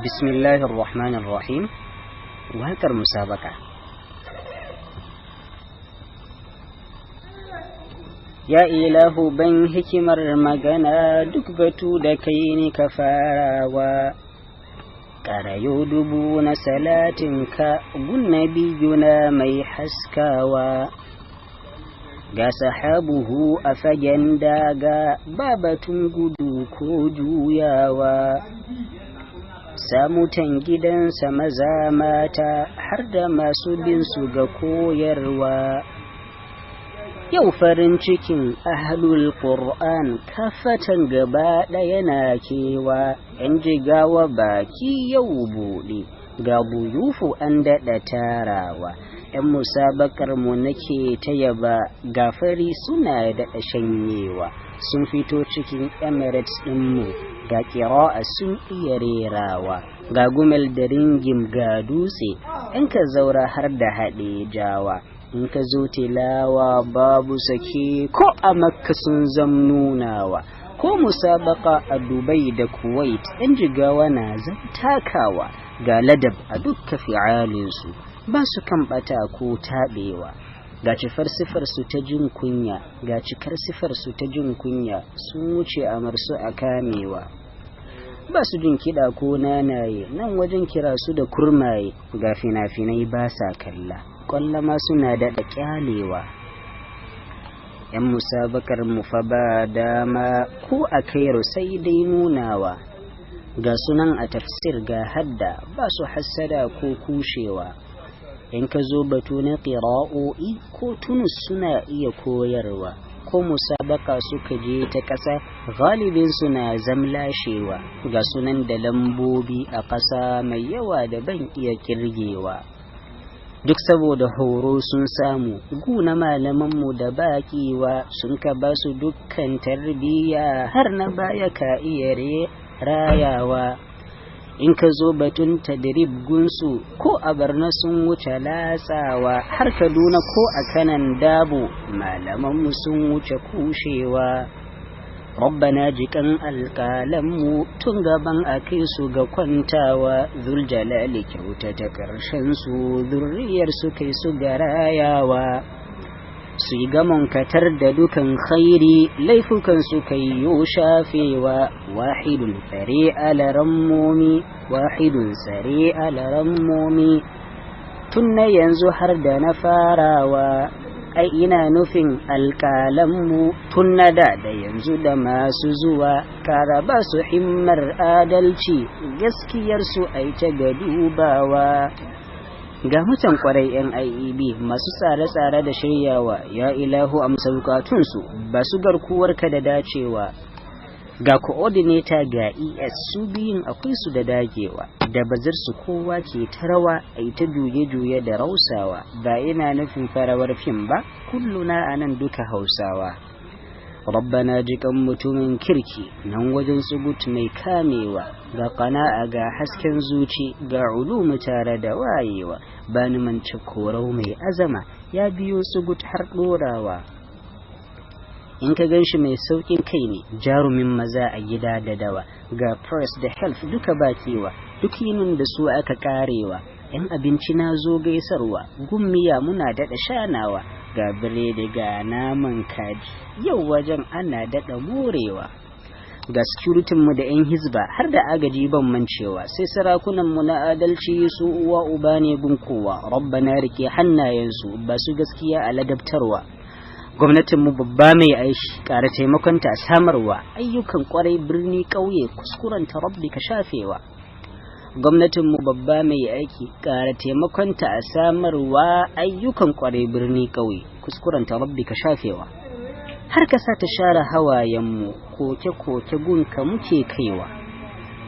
بسم الله الرحمن الرحيم. وهكر مسابقة. يا إله بن hikimar magana duk batu da kai ni ka farawa, ƙarayo dubu na salatinka gun nabiyuna mai haskawa, ga sahabuhu a fagen daga babatun gudu ko juyawa, samutan gidansa maza mata har da masu bin su ga koyarwa. Yau farin cikin ahlul Qur'an kafatan gaba ɗaya na kewa, ‘yan jigawa baki yau buɗe, ga buyufu an daɗa tarawa, ‘yan musabakar mu nake ta yaba, gafari suna daɗa shanyewa, sun fito cikin Emirates ɗinmu, ga ƙira'a sun iya rerawa, ga gumel da ringim ga dutse, ‘yan ka zaura har da haɗe jawa. In ka zo tilawa babu sake ko a Makka sun zam nunawa, ko musabaka a Dubai da Kuwait ‘yan jigawa na zan takawa, ga ladab a dukka fi'alinsu ba su kan bata ko taɓewa, ga cikar sifarsu ta jin kunya, ga cikar sifarsu ta jin kunya sun wuce amarsu a kamewa, ba su jin kiɗa ko nanaye nan wajen kira su da kurmaye, ga fina-finai ba sa kalla kwallama suna daɗa ƙyalewa. ‘Yan musabakar mu fa ba dama ko a kairu sai dai nunawa, ga sunan a tafsir ga hadda ba su hassada ko kushewa, in ka zo batu na ƙira'o'i ko tunus suna iya koyarwa, ko musabaka suka je ta ƙasa galibin suna zamlashewa, ga sunan da lambobi a ƙasa mai yawa da ban iya kirgewa. Duk saboda horo sun samu guna malamanmu da baƙiwa, sun ka ba su dukkan tarbiyya har na baya ka iya rayawa. In ka zo batun tadrib gunsu ko a Barna sun wuce latsawa, har Kaduna ko a Kanan Dabo malamanmu sun wuce kushewa. Rabbana jikan alƙalanmu tun gaban a kai su ga kwantawa, Zuljalali kyauta ta ƙarshen su zurriyar su kai su ga rayawa, su yi gamon katar da dukan khairi laifukan su kai yo shafewa. Wahidun tsare alarammomi, wahidun tsare alarammomi, tun na yanzu har da na farawa, ai ina nufin alƙalanmu tun na da yanzu da masu zuwa, kara ba su himmar adalci gaskiyarsu ai ta ga dubawa. Ga mutan kwarai ‘yan IEB masu tsare-tsare da shiryawa, ya ilahu amsa bukatunsu ba su garkuwarka da dacewa. Ga coordinator ga ES su biyun akwai su da dagewa, da bazar su kowa ke ta rawa a ta juye-juye da rausawa, ba ina nufin farawar fim ba, kulluna a nan duka Hausawa. Rabbana jikan mutumin kirki nan wajen tsugut mai kamewa, ga qana'a ga hasken zuci, ga ulumu tare da wayewa, bani mance korau mai azama ya biyo tsugut har dorawa. In ka gan shi mai sauƙin kai ne, jarumin maza a gida da dawa, ga press da health duka bakewa, duk yinin da su aka karewa, ‘yan abinci na zo gaisarwa, gummiya muna daɗa shanawa, ga biredi ga naman kaji, yau wajen ana daɗa morewa. Ga securitinmu da ‘yan hizba har da agaji ban mancewa, sai sarakunanmu na adalci su uwa uba ne gunkowa, Rabbana rike hannayensu ba su gaskiya a ladabtarwa. Gwamnatinmu babba mai aishi ƙara taimakonta a samarwa ayyukan ƙwarai birni ƙauye kuskurenta rabbi ka shafewa. Gwamnatinmu babba mai aiki ƙara taimakonta a samarwa ayyukan ƙwarai birni ƙauye kuskurenta rabbi ka shafewa. Har ka sa ta share hawayenmu koke-koke gunka muke kaiwa.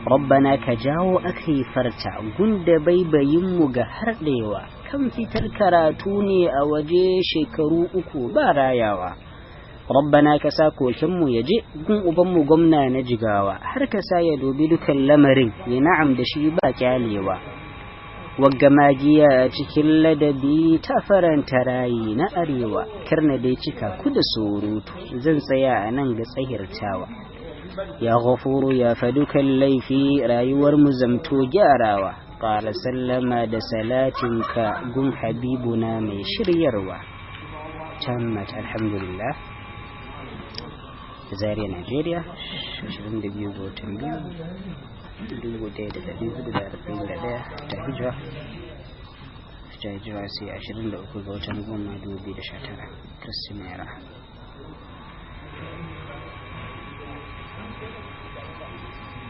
Rabbana ka jawo aka farta gunda baibayinmu ga harɗewa, kan fitar karatu ne a waje shekaru 3 ba rayawa. Rabbana ka sa kokenmu ya je gun ubanmu gwamna na Jigawa, har ka sa ya dubi dukan lamarin ya na'am da shi ba kyalewa. Wagga magiya cikin ladabi ta faranta rayi na arewa, karna dai cika ku da surutu zan tsaya a nan ga tsahirtawa. ya ghafuru ya fadukan laifi rayuwar mu zamto gyarawa qala sallama da salatinka gun habibuna mai shiryarwa tammat alhamdulillah Zaria Nigeria 22 ga watan 1441 ta hijira sai 23 ga watan 10 2019 Kristimera